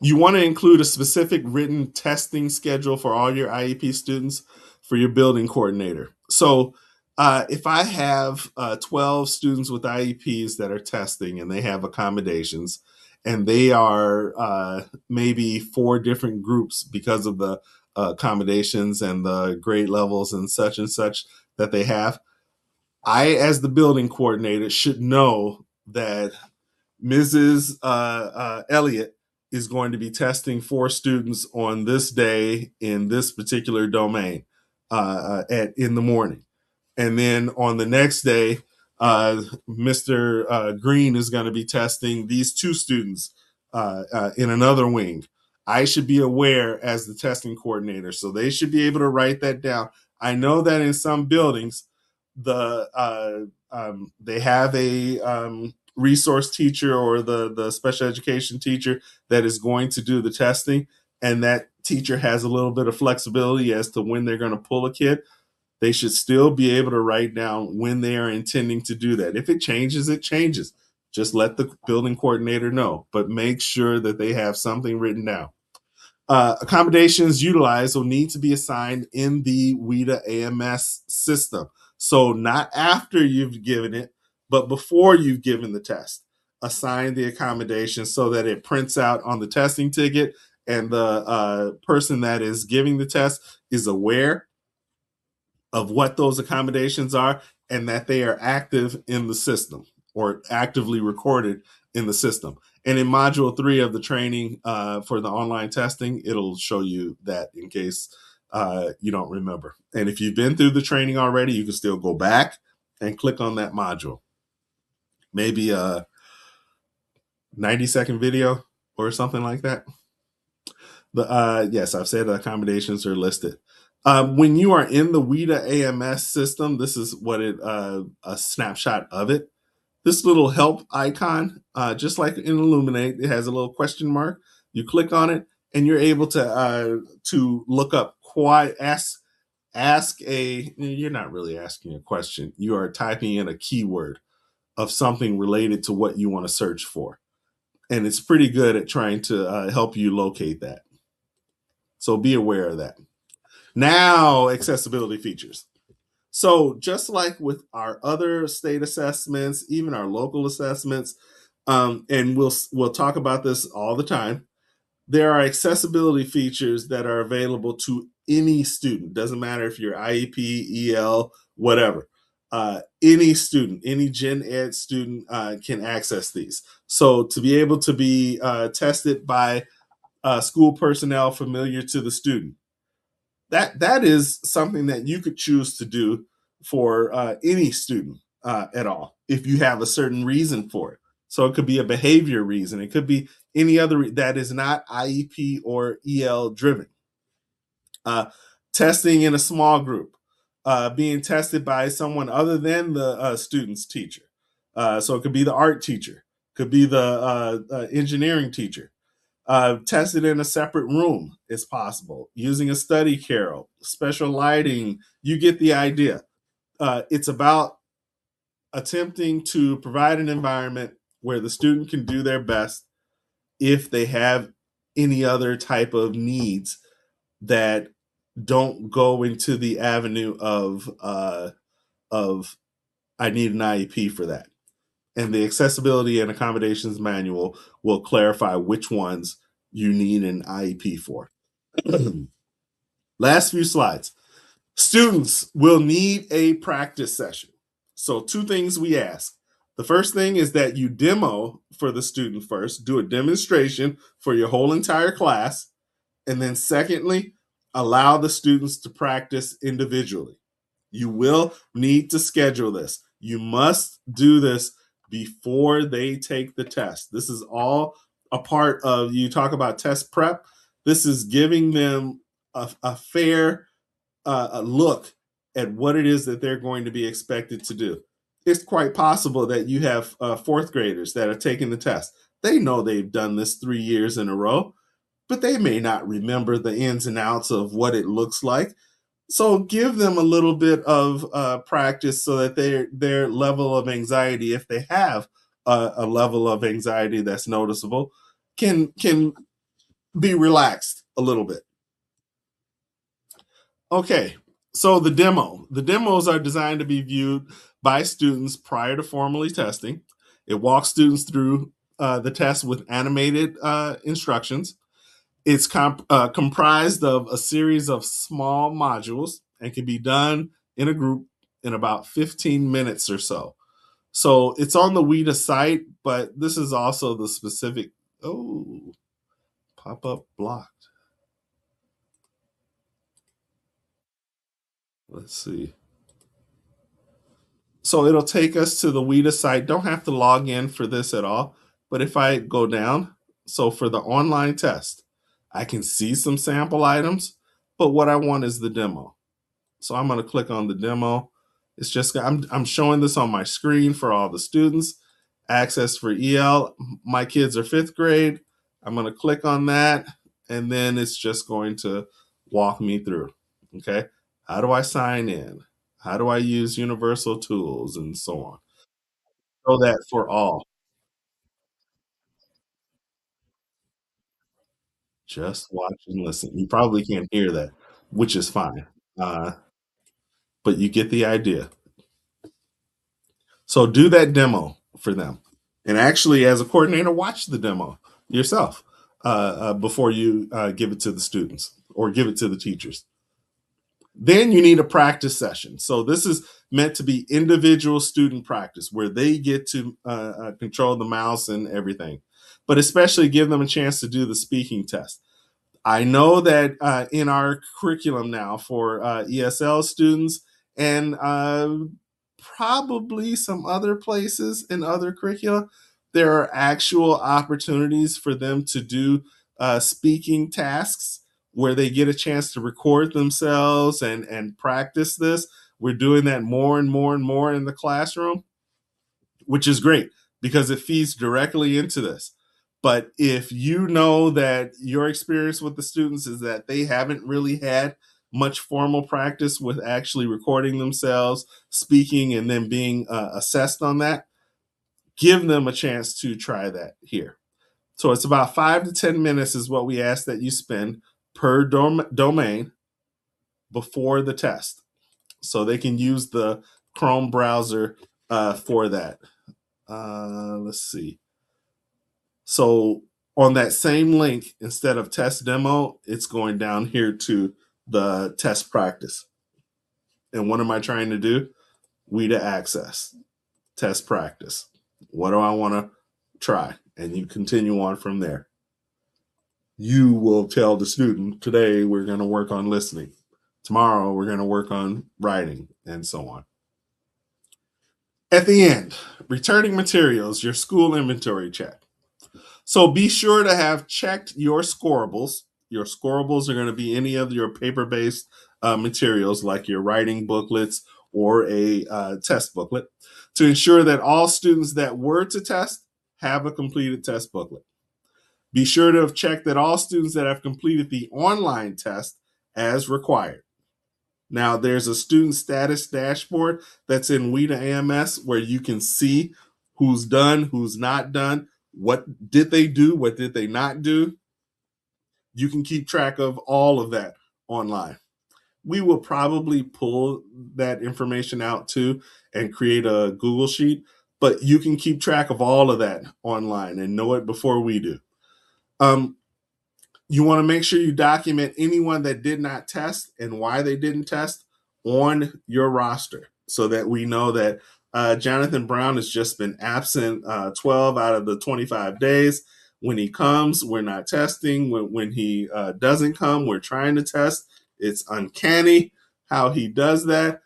You want to include a specific written testing schedule for all your IEP students for your building coordinator. So if I have 12 students with IEPs that are testing and they have accommodations and they are maybe 4 different groups because of the accommodations and the grade levels and such that they have, I, as the building coordinator, should know that Mrs. Elliott is going to be testing 4 students on this day in this particular domain in the morning. And then on the next day, Mr. Green is going to be testing these 2 students in another wing. I should be aware as the testing coordinator, so they should be able to write that down. I know that in some buildings, they have a resource teacher or the special education teacher that is going to do the testing, and that teacher has a little bit of flexibility as to when they're going to pull a kid, they should still be able to write down when they are intending to do that. If it changes, it changes. Just let the building coordinator know, but make sure that they have something written down. Accommodations utilized will need to be assigned in the WIDA AMS system. So not after you've given it, but before you've given the test. Assign the accommodation so that it prints out on the testing ticket, and the person that is giving the test is aware of what those accommodations are and that they are active in the system or actively recorded in the system. And in module 3 of the training for the online testing, it'll show you that in case you don't remember. And if you've been through the training already, you can still go back and click on that module. Maybe a 90-second video or something like that. Yes, I've said the accommodations are listed. When you are in the WIDA AMS system, this is what a snapshot of it. This little help icon, just like in Illuminate, it has a little question mark. You click on it, and you're able to look up ask a. You're not really asking a question. You are typing in a keyword of something related to what you want to search for, and it's pretty good at trying to help you locate that. So be aware of that. Now, accessibility features. So just like with our other state assessments, even our local assessments, and we'll talk about this all the time, there are accessibility features that are available to any student. Doesn't matter if you're IEP, EL, whatever. Any student, any gen ed student can access these. So to be able to be tested by school personnel familiar to the student, that is something that you could choose to do for any student at all if you have a certain reason for it. So it could be a behavior reason. It could be any other that is not IEP or EL driven. Uh, Testing in a small group, being tested by someone other than the student's teacher. So it could be the art teacher, could be the engineering teacher. Tested in a separate room is possible, using a study carrel, special lighting. You get the idea. It's about attempting to provide an environment where the student can do their best if they have any other type of needs that don't go into the avenue of I need an IEP for that. And the accessibility and accommodations manual will clarify which ones you need an IEP for. Last few slides. Students will need a practice session. So, two things we ask. The first thing is that you demo for the student first, do a demonstration for your whole entire class. And then, secondly, allow the students to practice individually. You will need to schedule this. You must do this before they take the test. This is all a part of, you talk about test prep. This is giving them a fair a look at what it is that they're going to be expected to do. It's quite possible that you have fourth graders that are taking the test. They know they've done this 3 years in a row, but they may not remember the ins and outs of what it looks like. So give them a little bit of practice so that their level of anxiety, if they have a level of anxiety that's noticeable, can be relaxed a little bit. Okay, so the demos are designed to be viewed by students prior to formally testing. It walks students through the test with animated instructions. It's comprised of a series of small modules and can be done in a group in about 15 minutes or so. So it's on the WIDA site, but this is also the specific. Oh, pop up blocked. Let's see. So it'll take us to the WIDA site. Don't have to log in for this at all. But if I go down, so for the online test, I can see some sample items, but what I want is the demo. So I'm going to click on the demo. It's just I'm showing this on my screen for all the students, Access for EL. My kids are fifth grade. I'm going to click on that, and then it's just going to walk me through. Okay. How do I sign in? How do I use universal tools and so on? So that for all, just watch and listen. You probably can't hear that, which is fine. Uh, but you get the idea. So do that demo for them. And actually, as a coordinator, watch the demo yourself before you give it to the students or give it to the teachers. Then you need a practice session. So this is meant to be individual student practice where they get to control the mouse and everything, but especially give them a chance to do the speaking test. I know that in our curriculum now for ESL students and probably some other places in other curricula, there are actual opportunities for them to do speaking tasks where they get a chance to record themselves and practice this. We're doing that more and more and more in the classroom, which is great because it feeds directly into this. But if you know that your experience with the students is that they haven't really had much formal practice with actually recording themselves, speaking, and then being assessed on that, give them a chance to try that here. So it's about 5 to 10 minutes is what we ask that you spend per domain before the test. So they can use the Chrome browser for that. Let's see. So on that same link, instead of test demo, it's going down here to the test practice. And what am I trying to do? WIDA access, test practice. What do I want to try? And you continue on from there. You will tell the student, today we're going to work on listening. Tomorrow we're going to work on writing, and so on. At the end, returning materials, your school inventory check. So be sure to have checked your scorables. Your scorables are going to be any of your paper based materials like your writing booklets or a test booklet to ensure that all students that were to test have a completed test booklet. Be sure to have checked that all students that have completed the online test as required. Now, there's a student status dashboard that's in WIDA AMS where you can see who's done, who's not done, what did they do, what did they not do. You can keep track of all of that online. We will probably pull that information out too and create a Google Sheet, but you can keep track of all of that online and know it before we do. Um, you want to make sure you document anyone that did not test and why they didn't test on your roster so that we know that Jonathan Brown has just been absent 12 out of the 25 days. When he comes, we're not testing. When he doesn't come, we're trying to test. It's uncanny how he does that.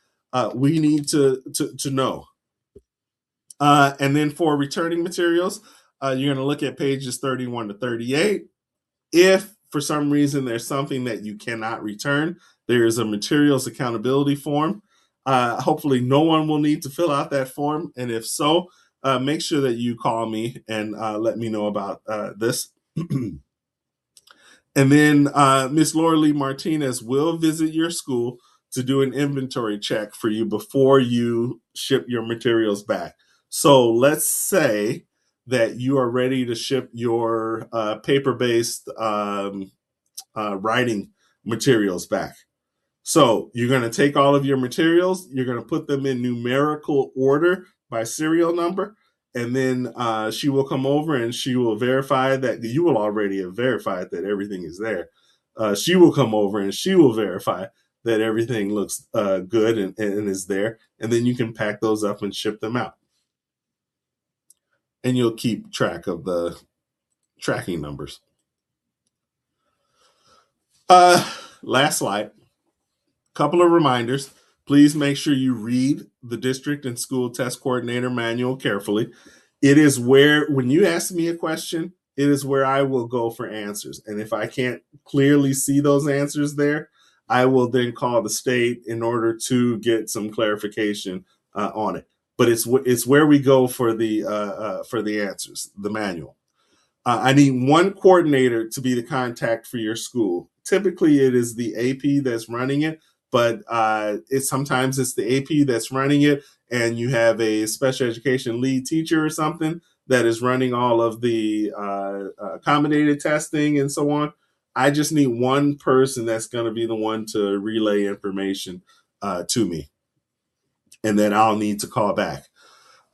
We need to know. And then for returning materials, you're going to look at pages 31 to 38. If for some reason there's something that you cannot return, there is a materials accountability form. Hopefully, no one will need to fill out that form. And if so, make sure that you call me and let me know about this. And then Miss Laura Lee Martinez will visit your school to do an inventory check for you before you ship your materials back. So let's say that you are ready to ship your paper-based writing materials back. So you're going to take all of your materials, you're going to put them in numerical order by serial number, and then she will come over and she will verify that you will already have verified that everything is there. She will come over and she will verify that everything looks good and is there, and then you can pack those up and ship them out. And you'll keep track of the tracking numbers. Last slide. Couple of reminders. Please make sure you read the district and school test coordinator manual carefully. It is where, when you ask me a question, it is where I will go for answers. And if I can't clearly see those answers there, I will then call the state in order to get some clarification on it. but it's where we go for the answers, the manual. I need one coordinator to be the contact for your school. Typically, it is the AP that's running it, but sometimes it's the AP that's running it, and you have a special education lead teacher or something that is running all of the accommodated testing and so on. I just need one person that's going to be the one to relay information to me, and then I'll need to call back.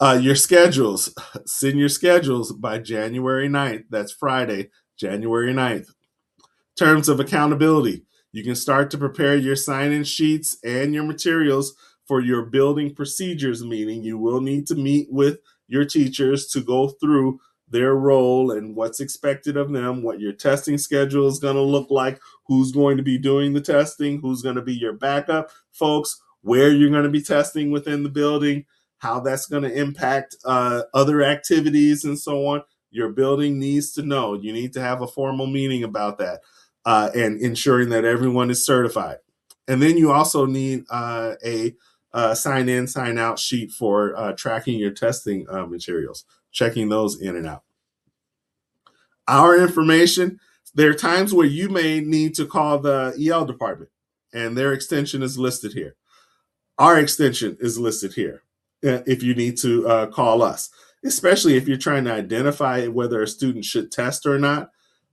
Your schedules, send your schedules by January 9th. That's Friday, January 9th. Terms of accountability. You can start to prepare your sign-in sheets and your materials for your building procedures meeting. You will need to meet with your teachers to go through their role and what's expected of them, what your testing schedule is going to look like, who's going to be doing the testing, who's going to be your backup folks, where you're going to be testing within the building, how that's going to impact other activities and so on. Your building needs to know. You need to have a formal meeting about that and ensuring that everyone is certified. And then you also need a sign in, sign out sheet for tracking your testing materials, checking those in and out. Our information, there are times where you may need to call the EL department, and their extension is listed here. Our extension is listed here if you need to call us, especially if you're trying to identify whether a student should test or not.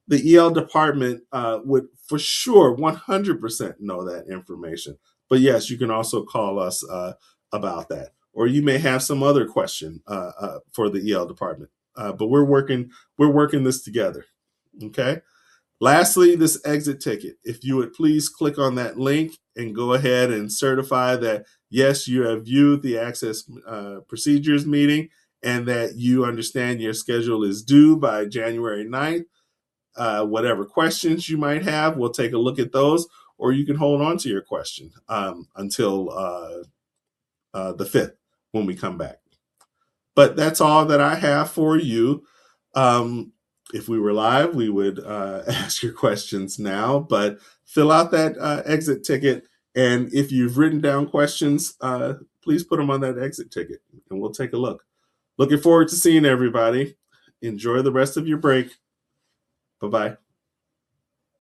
The EL department would for sure 100% know that information. But yes, you can also call us about that. Or you may have some other question for the EL department. But we're working this together. Okay. Lastly, this exit ticket. If you would please click on that link and go ahead and certify that, yes, you have viewed the access procedures meeting and that you understand your schedule is due by January 9th. Whatever questions you might have, we'll take a look at those, or you can hold on to your question until the 5th when we come back. But that's all that I have for you. If we were live, we would ask your questions now, but fill out that exit ticket. And if you've written down questions, please put them on that exit ticket and we'll take a look. Looking forward to seeing everybody. Enjoy the rest of your break. Bye-bye.